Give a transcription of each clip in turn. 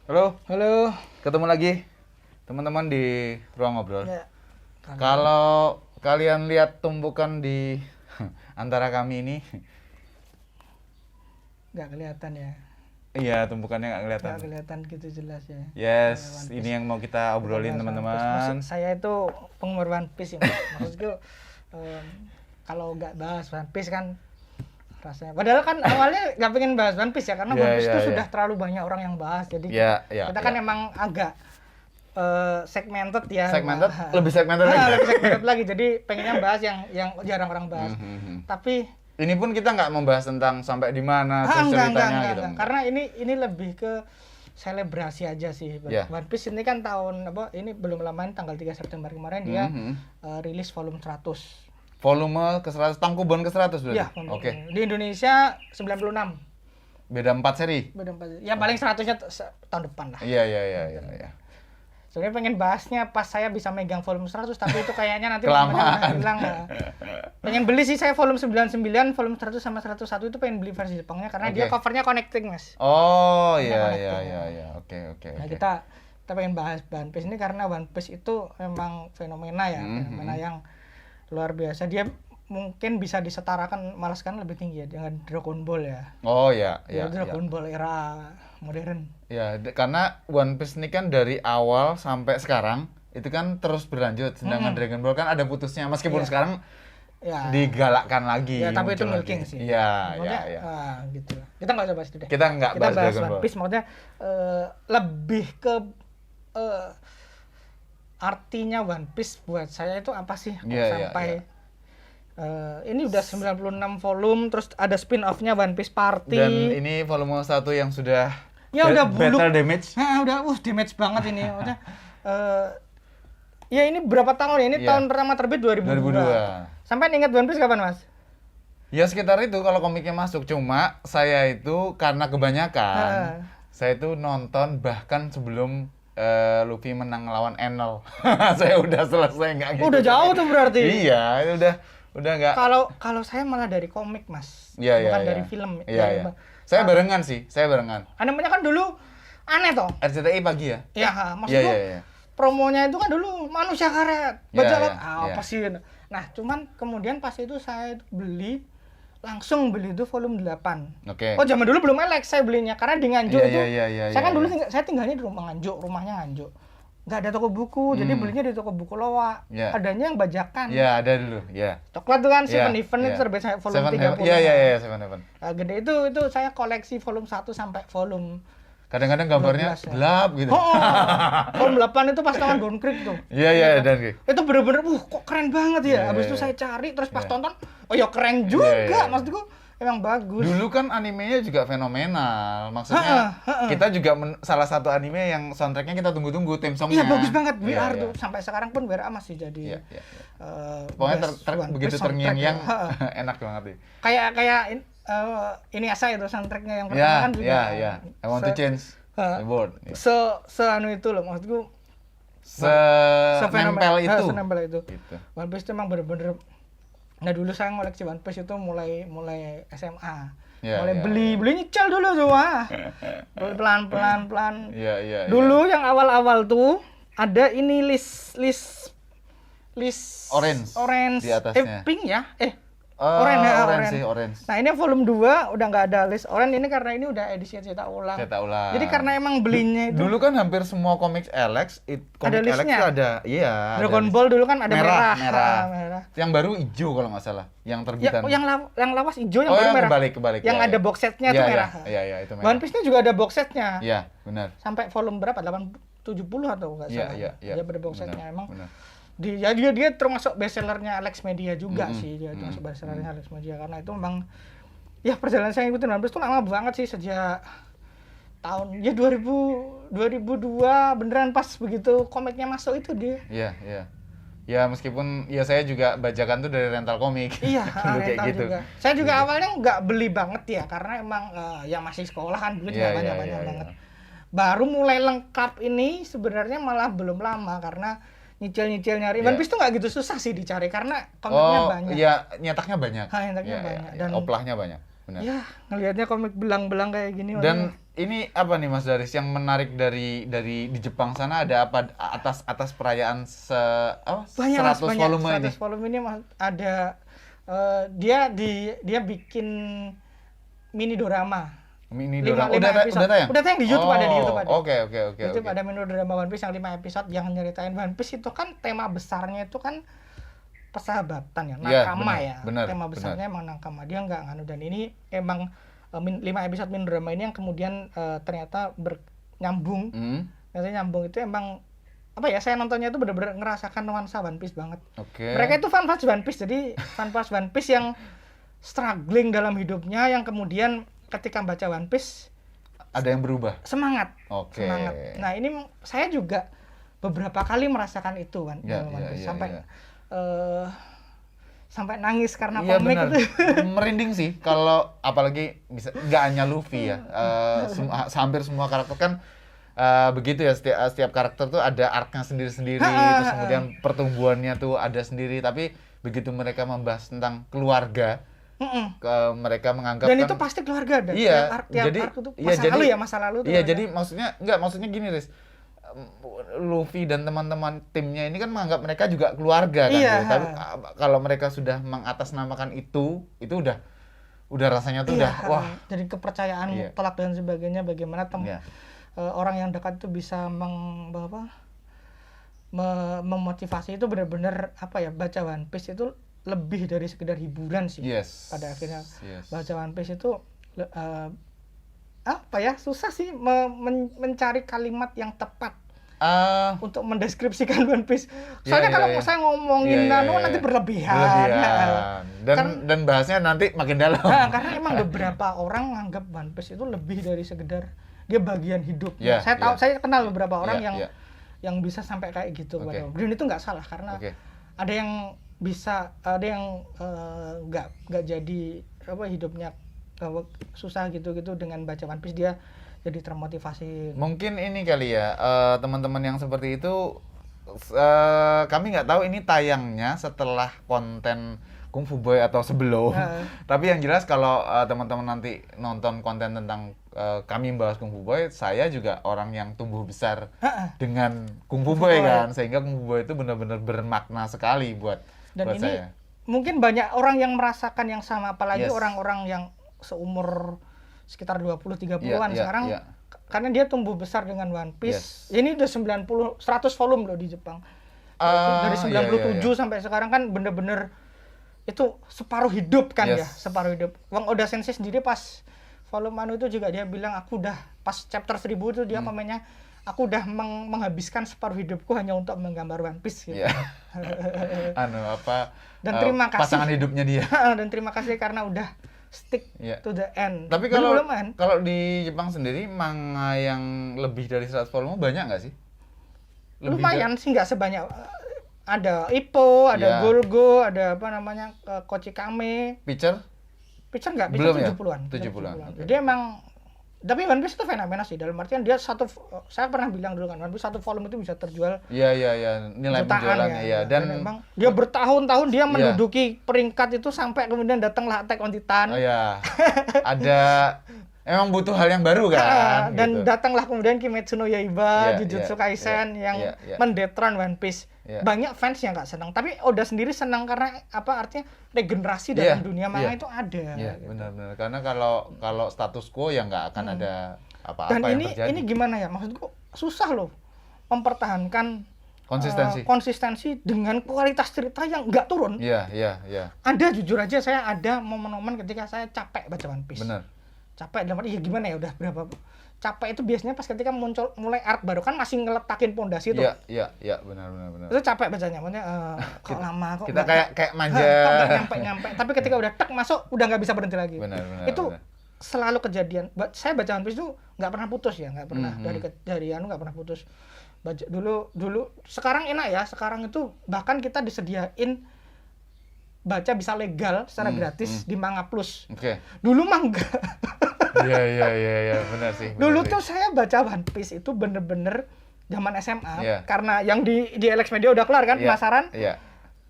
Halo, Halo. ketemu lagi teman-teman di ruang ngobrol. Ya, Kalau kalian lihat tumpukan di antara kami ini, nggak kelihatan ya. iya tumpukannya nggak kelihatan. Nggak kelihatan gitu jelas ya. Yes, One ini Piece. yang mau kita obrolin Bahas One Piece. teman-teman. Maksud saya itu penggemar One Piece ya. Mas. Maksudku kalau nggak bahas One Piece kan rasanya. Padahal kan awalnya nggak pengen bahas One Piece ya karena Yeah, One Piece itu yeah, sudah yeah. terlalu banyak orang yang bahas. Jadi Yeah, kita kan yeah. emang agak segmented ya. Segmented, lebih segmented lagi. Lebih segmented lagi. Jadi pengennya bahas yang jarang orang bahas. Tapi Ini pun kita nggak membahas tentang sampai di mana terus ceritanya gitu. enggak. Karena ini lebih ke selebrasi aja sih. Yeah. One Piece ini kan tahun apa? Ini belum lama ini tanggal 3 September kemarin dia rilis volume 100. Volume ke 100, Tangkuban ke 100 berarti? Iya, Oke. Di Indonesia 96. Beda 4 seri? Beda 4. Ya paling 100-nya tahun depan lah. Iya. Sebenarnya pengen bahasnya pas saya bisa megang volume 100 tapi itu kayaknya nanti Kelamaan. udah hilang ya. Pengen beli sih saya volume 99, volume 100 sama 101 itu pengen beli versi Jepangnya karena dia covernya connecting, Mas. Oh, iya. Oke. Nah, kita pengen bahas One Piece ini karena One Piece itu memang fenomena ya, fenomena yang luar biasa. Dia mungkin bisa disetarakan malah sekarang lebih tinggi ya dengan Dragon Ball ya. Oh iya. Dragon Ball era modern. Ya, karena One Piece ini kan dari awal sampai sekarang itu kan terus berlanjut. Sedangkan Dragon Ball kan ada putusnya meskipun sekarang Ya. digalakkan lagi. Ya, tapi itu muncul milking lagi. sih. Iya. Gitu. Kita nggak usah bahas itu deh. Kita nggak bahas Dragon One Ball. Piece, maksudnya lebih ke artinya One Piece buat saya itu apa sih? Kok sampai ini udah 96 volume, terus ada spin-off-nya One Piece Party. Dan ini volume 1 yang sudah udah buluk. battle damage. Nah, udah damage banget ini. Maksudnya ya ini berapa tahun ya? Ini tahun pertama terbit 2002. Sampai ingat One Piece kapan, Mas? Ya sekitar itu kalau komiknya masuk. Cuma saya itu karena kebanyakan saya itu nonton bahkan sebelum Luffy menang lawan Enel. Saya udah selesai nggak gitu. Udah jauh tuh berarti. Iya, udah nggak. Kalau saya malah dari komik, Mas. Iya. Bukan dari film. Iya. Saya barengan sih, Namanya kan dulu aneh toh. RCTI pagi ya? Iya, maksudku Iya. promonya itu kan dulu manusia karet. Iya. Apa sih? Nah, cuman kemudian pas itu saya langsung beli itu volume 8. Oke. Oh, zaman dulu belum Alex saya belinya karena di Nganjuk itu. Iya. Saya kan dulu saya tinggalnya di rumah Nganjuk, rumahnya Nganjuk. Nggak ada toko buku, jadi belinya di toko buku Loa. Iya. Adanya yang bajakan. Iya, ada dulu. Iya. Coklat tuh kan Iya, 7-Eleven itu terbit saya volume 30. Iya, 7-Eleven. Nah, gede itu saya koleksi volume 1 sampai volume Kadang-kadang gambarnya 12 ya. gelap gitu. Volume 8 itu pas tangan Down Creek tuh. Iya, dan Itu bener-bener kok keren banget ya. Habis itu saya cari terus pas tonton, oh ya keren juga. Maksudku emang bagus. Dulu kan animenya juga fenomenal. Maksudnya kita juga salah satu anime yang soundtracknya kita tunggu-tunggu, theme songnya. Iya, bagus banget. WR Iya. tuh sampai sekarang pun WR masih jadi Pokoknya best One begitu Piece soundtrack terngiang-ngiang ya. enak banget deh. Kayak ini asa itu soundtracknya yang pertama kan juga. Iya. I want to change the world. Anu itu loh maksudku. Senempel itu. Senempel itu. Gitu. One Piece itu emang bener-bener. Nah dulu saya ngoleksi One Piece itu mulai SMA. Mulai beli nyicil dulu semua. Pelan-pelan. Iya. Dulu yang awal-awal tuh ada ini list Orange di atasnya. pink ya? Orange. Nah, ini volume 2 udah nggak ada list orange ini karena ini udah edisi cetak ulang. Jadi karena emang belinya itu dulu kan hampir semua komik Alex, komik Alex itu ada, iya. Dragon Ball dulu kan ada merah. Yang baru hijau kalau nggak salah, yang terbitan. Yang lawas hijau, yang baru merah. Kebalik. Yang ada box setnya tuh merah. Iya, itu merah. One Piece-nya juga ada box setnya. Iya, benar. Sampai volume berapa? 70 atau nggak salah. Iya. Dia ada box setnya emang. Benar. Dia termasuk bestsellernya Alex Media juga sih. Dia termasuk bestsellernya Alex Media karena itu memang ya perjalanan saya ngikutin One Piece tuh lama banget sih sejak tahun 2002 beneran pas begitu komiknya masuk itu dia. Iya. Ya meskipun ya saya juga bajakan tuh dari rental komik. Iya, dulu kayak rental gitu. juga. Saya juga awalnya nggak beli banget ya karena emang yang masih sekolah kan duit nggak banyak banget. Baru mulai lengkap ini sebenarnya malah belum lama karena nyicil nyari One Piece tuh nggak gitu susah sih dicari karena komiknya banyak. Iya, nyetaknya banyak. Nyetaknya banyak dan oplahnya banyak. Benar. Ya, ngelihatnya komik belang-belang kayak gini. Dan ini apa nih Mas Daris yang menarik dari di Jepang sana, ada apa atas perayaan Banyak Mas, 100 volume ini? 100 volume ini ada dia bikin mini dorama. Mini Lima dorama udah tayang? Udah tayang di YouTube, ada di YouTube ada. Oke. YouTube ada mini drama One Piece yang 5 episode yang nyeritain One Piece. Itu kan tema besarnya itu kan persahabatan ya, nakama ya. Benar, tema besarnya emang nakama. Dia nggak nganu, dan ini emang 5 episode mini drama ini yang kemudian ternyata nyambung. Ternyata nyambung itu emang apa ya, saya nontonnya itu benar-benar ngerasakan nuansa One Piece banget. Mereka itu fans One Piece, jadi fans One Piece yang struggling dalam hidupnya, yang kemudian ketika baca One Piece ada yang berubah. Semangat. Semangat. Nah, ini saya juga beberapa kali merasakan itu kan. Sampai nangis karena komik itu. Merinding sih kalau apalagi bisa nggak hanya Luffy ya. Hampir semua karakter kan begitu ya, setiap karakter tuh ada arc-nya sendiri-sendiri, terus kemudian pertumbuhannya tuh ada sendiri, tapi begitu mereka membahas tentang keluarga, mereka menganggap dan itu pasti keluarga ada. Iya, tiap jadi arc itu masa lalu tuh. Iya, jadi maksudnya gini, Riz. Luffy dan teman-teman timnya ini kan menganggap mereka juga keluarga kan. Iya. Gitu. Tapi kalau mereka sudah mengatasnamakan itu udah rasanya tuh udah wah. Jadi kepercayaan mutlak dan sebagainya, bagaimana orang yang dekat itu bisa memotivasi, itu benar-benar apa ya, baca One Piece itu lebih dari sekedar hiburan sih. Pada akhirnya baca One Piece itu apa ya, susah sih mencari kalimat yang tepat untuk mendeskripsikan One Piece. Soalnya kalau saya ngomongin nanti berlebihan. Dan bahasnya nanti makin dalam. Karena emang beberapa orang nganggap One Piece itu lebih dari sekedar dia bagian hidup. Saya kenal beberapa orang yang bisa sampai kayak gitu. Dan itu nggak salah, karena ada yang bisa, ada yang nggak jadi hidupnya susah gitu dengan baca One Piece, dia jadi termotivasi. Mungkin ini kali ya, teman-teman yang seperti itu, kami nggak tahu ini tayangnya setelah konten Kung Fu Boy atau sebelum. Tapi yang jelas kalau teman-teman nanti nonton konten tentang kami membahas Kung Fu Boy, saya juga orang yang tumbuh besar dengan Kung Fu Boy kan, sehingga Kung Fu Boy itu benar-benar bermakna sekali buat ini saya. Mungkin banyak orang yang merasakan yang sama, apalagi orang-orang yang seumur sekitar 20-30-an sekarang, karena dia tumbuh besar dengan One Piece. Ini udah 100 volume loh di Jepang. Dari 97 sampai sekarang kan bener-bener itu separuh hidup kan ya, separuh hidup. Wang Oda Sensei sendiri pas volume itu juga dia bilang, aku udah pas chapter 1000 itu dia komennya, aku udah menghabiskan separuh hidupku hanya untuk menggambar One Piece gitu. Dan terima kasih pasangan hidupnya dia. Dan terima kasih karena udah stick to the end. Tapi kalau di Jepang sendiri manga yang lebih dari 100 volume banyak nggak sih? Lumayan sih, nggak sebanyak. Ada Ippo, ada Golgo, ada apa namanya, Kochikame. Picture nggak, belum ya? 70-an. Okay. Jadi emang, tapi One Piece itu fenomena sih, dalam artian dia saya pernah bilang dulu kan, One Piece 1 volume itu bisa terjual nilai penjualannya dan memang dia bertahun-tahun dia menduduki peringkat itu, sampai kemudian datanglah Attack on Titan. Ada emang butuh hal yang baru kan. Dan datanglah kemudian Kimetsu no Yaiba, Jujutsu Kaisen yang mendetron One Piece. Banyak fans yang nggak senang, tapi Oda sendiri senang karena apa, artinya regenerasi dalam dunia manga itu ada. Gitu. Benar-benar, karena kalau status quo ya nggak akan ada apa-apa yang terjadi. Dan ini gimana ya, maksudku susah loh mempertahankan konsistensi dengan kualitas cerita yang nggak turun. Ada, jujur aja saya ada momen-momen ketika saya capek baca One Piece. Benar. Capek dalam arti gimana ya, udah berapa capek itu biasanya pas ketika mulai arc baru kan, masih ngeletakin pondasi tuh. Iya, benar. Itu capek bacanya, maksudnya kok lama, kok kita kayak manja. Kok nggak nyampe. Tapi ketika udah tek masuk, udah nggak bisa berhenti lagi. Benar. Itu selalu kejadian. Saya baca One Piece itu nggak pernah putus ya, nggak pernah dari nggak pernah putus. Baca dulu. Sekarang enak ya, sekarang itu bahkan kita disediain baca bisa legal secara gratis di Manga Plus. Dulu mah enggak. Iya, benar sih. Dulu tuh saya baca One Piece itu bener-bener zaman SMA, karena yang di Alex Media udah kelar kan, penasaran.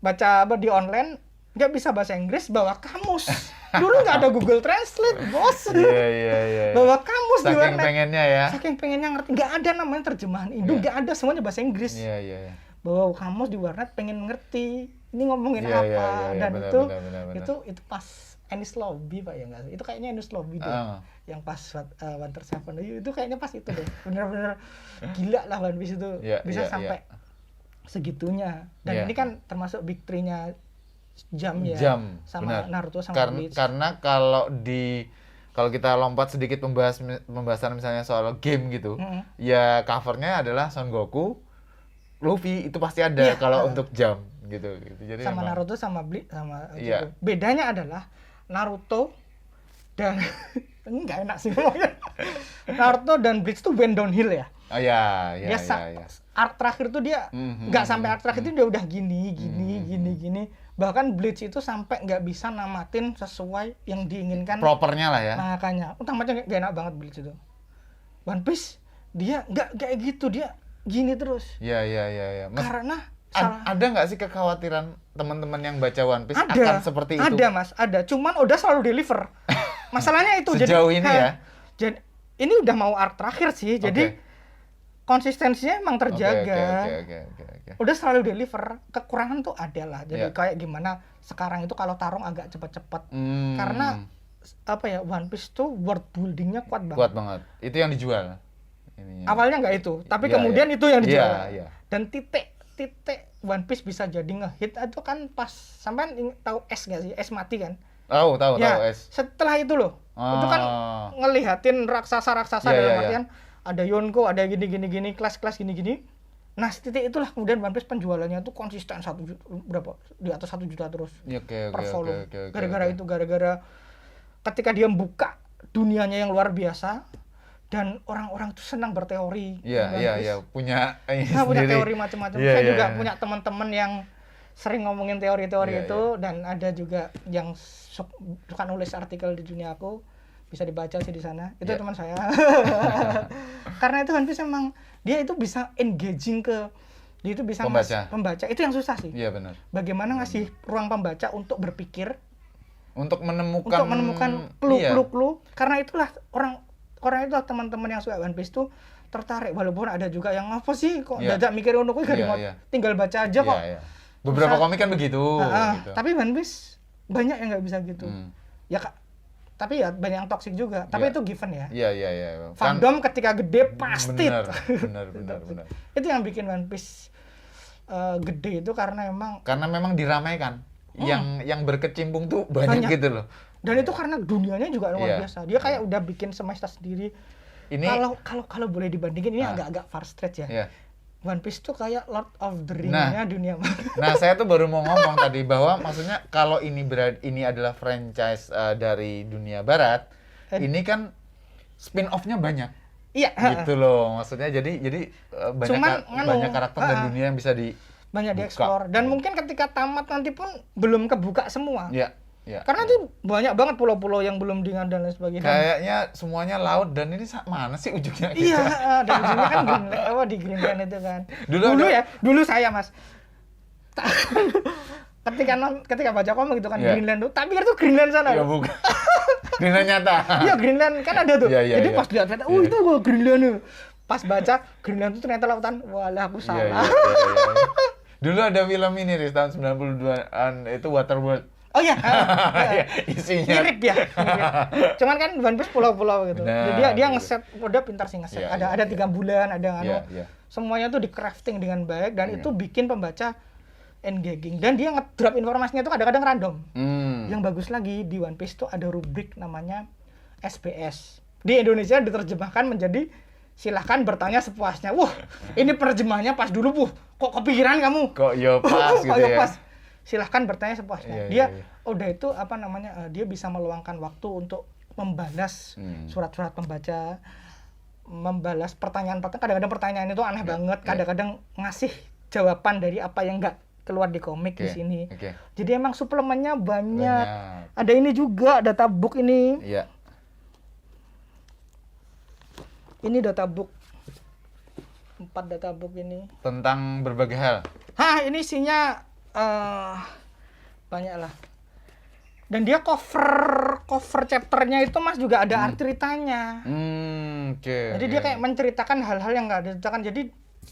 Baca di online, nggak bisa bahasa Inggris, bawa kamus. Dulu nggak ada Google Translate, bos. Iya. Bawa kamus di Saking warnet. pengennya ya. Saking pengennya ngerti. Nggak ada namanya terjemahan Indo, nggak ada, semuanya bahasa Inggris. Iya. Bawa kamus di warnet pengen ngerti. Ini ngomongin Iya, apa. iya, Dan benar. itu pas Ennis Lobby, Pak, ya nggak sih? Itu kayaknya Ennis Lobby deh. Yang pas Water Seven itu kayaknya pas itu deh. Bener-bener gila lah One Piece itu. Bisa sampai segitunya. Dan ini kan termasuk big three-nya jam ya. Sama benar. Naruto sama Bleach. Karena kalau kita lompat sedikit pembahasan misalnya soal game gitu, ya covernya adalah Son Goku, Luffy itu pasti ada kalau untuk jam gitu. Jadi sama memang, Naruto sama Bleach sama gitu. Bedanya adalah Naruto dan ini nggak enak sih ngomongnya. Naruto dan Bleach tuh went downhill ya. Oh iya. Arc terakhir tuh dia nggak sampai arc terakhir itu dia udah gini. Bahkan Bleach itu sampai nggak bisa namatin sesuai yang diinginkan. Propernya lah ya. Makanya, tamatnya nggak enak banget Bleach itu. One Piece dia nggak kayak gitu, dia gini terus. Iya. Karena ada nggak sih kekhawatiran teman-teman yang baca One Piece ada, akan seperti itu? Ada Mas, ada. Cuman udah selalu deliver. Masalahnya itu. Sejauh ini ya. Jadi ini udah mau arc terakhir sih. Jadi konsistensinya emang terjaga. Oke. Udah selalu deliver. Kekurangan tuh ada lah. Jadi kayak gimana sekarang itu kalau tarung agak cepet-cepet. Karena apa ya, One Piece tuh world buildingnya kuat banget. Kuat banget. Itu yang dijual. Awalnya nggak itu, tapi kemudian itu yang dijual. Iya. Dan titik One Piece bisa jadi ngehit itu kan pas sampean tahu S nggak sih? S mati kan? Tahu S. Setelah itu loh. Itu kan ngelihatin raksasa dalam artian ada Yonko, ada gini, kelas-kelas gini. Nah, titik itulah kemudian One Piece penjualannya tuh konsisten di atas 1 juta terus. Per volume. Gara-gara ketika dia buka dunianya yang luar biasa dan orang-orang tuh senang berteori. Iya. Punya teori macam-macam. Saya juga punya teman-teman yang sering ngomongin teori-teori itu. Dan ada juga yang suka nulis artikel di dunia aku. Bisa dibaca sih di sana. Itu teman saya. Karena itu One Piece emang dia itu bisa engaging dia itu bisa pembaca. Itu yang susah sih. Iya, benar. Bagaimana ngasih ruang pembaca untuk berpikir, untuk menemukan clue. Karena itulah itulah teman-teman yang suka One Piece tuh tertarik, walaupun ada juga yang apa sih kok dadak mikir ngono kuwi tinggal baca aja kok. Beberapa komik kan begitu. Gitu. Tapi One Piece banyak yang nggak bisa gitu. Ya tapi ya banyak yang toksik juga. Tapi itu given ya. Iya. Fandom ketika gede pasti. Benar. Itu yang bikin One Piece gede itu karena memang diramaikan. Yang berkecimpung tuh banyak gitu loh. Dan itu karena dunianya juga luar biasa. Dia kayak udah bikin semesta sendiri. Ini kalau boleh dibandingin ini agak far stretch ya. One Piece tuh kayak Lord of the Ring-nya dunia. Nah, saya tuh baru mau ngomong tadi bahwa maksudnya kalau ini adalah franchise dari dunia barat, ini kan spin-off-nya banyak. Iya, gitu loh. Maksudnya jadi banyak karakter dan dunia yang bisa banyak dieksplor. Dan mungkin ketika tamat nanti pun belum kebuka semua. Iya. Karena itu banyak banget pulau-pulau yang belum diingat dan lain sebagainya. Kayaknya semuanya laut dan ini mana sih ujungnya? Iya, dan ujungnya kan di Greenland itu kan. Dulu saya Mas. ketika baca komik gitu kan Greenland tuh, tapi itu Greenland sana. Ya bukan. Greenland nyata. Iya, Greenland kan ada tuh. Jadi pas lihat itu Greenland tuh. Pas baca Greenland tuh ternyata lautan. Walah, aku salah. Dulu ada film ini di tahun 92-an itu Waterworld. Oh iya. Isinya mirip ya. Cuman kan One Piece pulau-pulau gitu. Jadi dia ngeset, udah pintar sih ngeset. Ada 3 bulan, ada semuanya tuh di crafting dengan baik dan itu bikin pembaca engaging. Dan dia ngedrop informasinya tuh kadang-kadang random. Yang bagus lagi di One Piece tuh ada rubrik namanya SBS. Di Indonesia diterjemahkan menjadi silahkan bertanya sepuasnya. Wah, ini penerjemahnya pas dulu, kok kepikiran kamu? Kok pas gitu ya? Pas. Silahkan bertanya sepuasnya. Udah itu dia bisa meluangkan waktu untuk membalas surat-surat pembaca, membalas pertanyaan-pertanyaan. Kadang-kadang pertanyaan itu aneh banget, kadang-kadang ngasih jawaban dari apa yang nggak keluar di komik di sini. Jadi emang suplemennya banyak. Ada ini juga data book ini. Ini data book. 4 data book ini. Tentang berbagai hal. Ini isinya banyak lah. Dan dia cover cover chapternya itu Mas juga ada art ceritanya. Jadi dia kayak menceritakan hal-hal yang nggak diceritakan. Jadi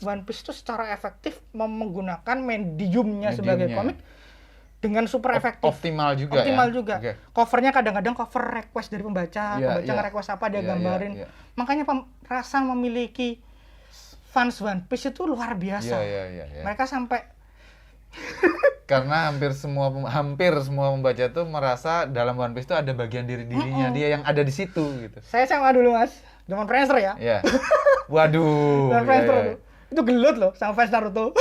One Piece itu secara efektif menggunakan mediumnya sebagai komik dengan super efektif. Optimal juga. Okay. Covernya kadang-kadang cover request dari pembaca, pembaca nge-request apa dia gambarin. Makanya rasa memiliki fans One Piece itu luar biasa. Mereka sampai karena hampir semua pembaca tuh merasa dalam One Piece itu ada bagian dirinya dia yang ada di situ gitu. Saya sama dulu Mas, zaman Friendster ya. Iya. Waduh. Zaman Friendster tuh. Itu gelut loh sama fans Naruto.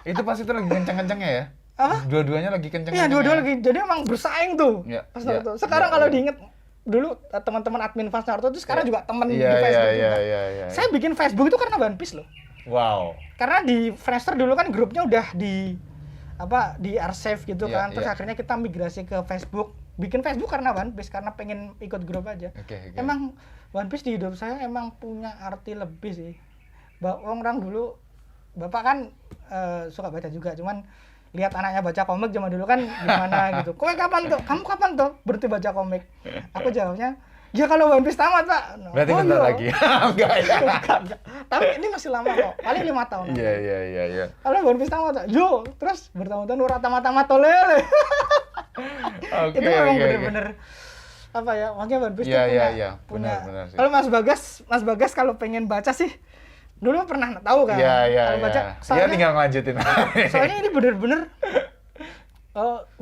Itu pas itu lagi kenceng-kencengnya ya? Apa? Dua-duanya lagi kenceng-kencengnya. Iya, dua-dua lagi. Jadi emang bersaing tuh. Pas Naruto. Sekarang kalau diinget dulu teman-teman admin fans Naruto itu sekarang juga temen di Facebook juga. Saya bikin Facebook itu karena One Piece loh. Wow. Karena di Friendster dulu kan grupnya udah di archive gitu kan. Terus akhirnya kita migrasi ke Facebook. Bikin Facebook karena One Piece, karena pengen ikut grup aja. Emang One Piece di hidup saya emang punya arti lebih sih. Orang dulu, Bapak kan suka baca juga, cuman lihat anaknya baca komik zaman dulu kan gimana gitu. Kamu kapan tuh berhenti baca komik? Aku jawabnya, ya kalau One Piece tamat Pak. Berarti bentar lagi. Enggak ya. Enggak. Tapi ini masih lama kok, paling 5 tahun. Iya. Kalau One Piece tamat Pak, terus bertahun-tahun ora tamat-tamat tolele. Itu memang bener-bener apa ya, makanya One Piece punya. Benar, kalau Mas Bagas kalau pengen baca sih, dulu pernah tahu kan? Kalau baca, soalnya tinggal ngelanjutin. Soalnya ini bener-bener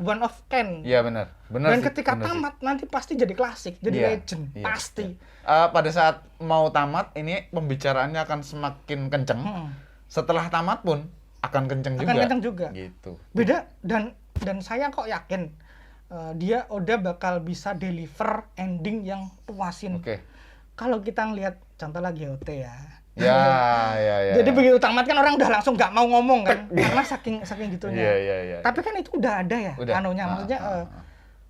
one of kind. Iya benar. Dan ketika tamat nanti pasti jadi klasik, jadi legend, pasti. Pada saat mau tamat ini pembicaraannya akan semakin kenceng. Setelah tamat pun akan kenceng juga. Gitu. Beda dan saya kok yakin dia Oda bakal bisa deliver ending yang puasin. Kalau kita ngelihat contoh lagi OT ya. Ya. Jadi begitu tamat kan orang udah langsung nggak mau ngomong kan, karena saking gitunya. Iya. Tapi kan itu udah ada ya, maksudnya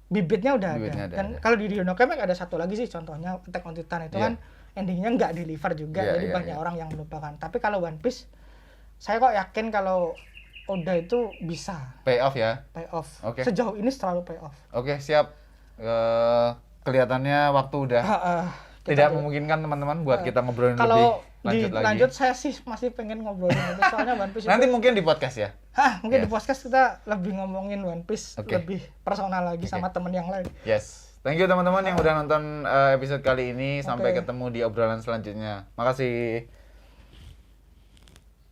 bibitnya udah ada. Dan kalau di Ryono Comic ada satu lagi sih contohnya Attack on Titan itu kan endingnya nggak deliver juga, jadi banyak orang yang melupakan. Tapi kalau One Piece, saya kok yakin kalau Oda itu bisa payoff ya. Sejauh ini selalu payoff. Siap. Kelihatannya waktu udah tidak memungkinkan teman-teman buat kita ngobrolin lebih lanjut lagi. Saya sih masih pengen ngobrolin One Piece, soalnya One Piece nanti mungkin di podcast ya. Mungkin di podcast kita lebih ngomongin One Piece lebih personal lagi sama temen yang lain. Yes. Thank you teman-teman yang udah nonton episode kali ini. Sampai ketemu di obrolan selanjutnya. Makasih.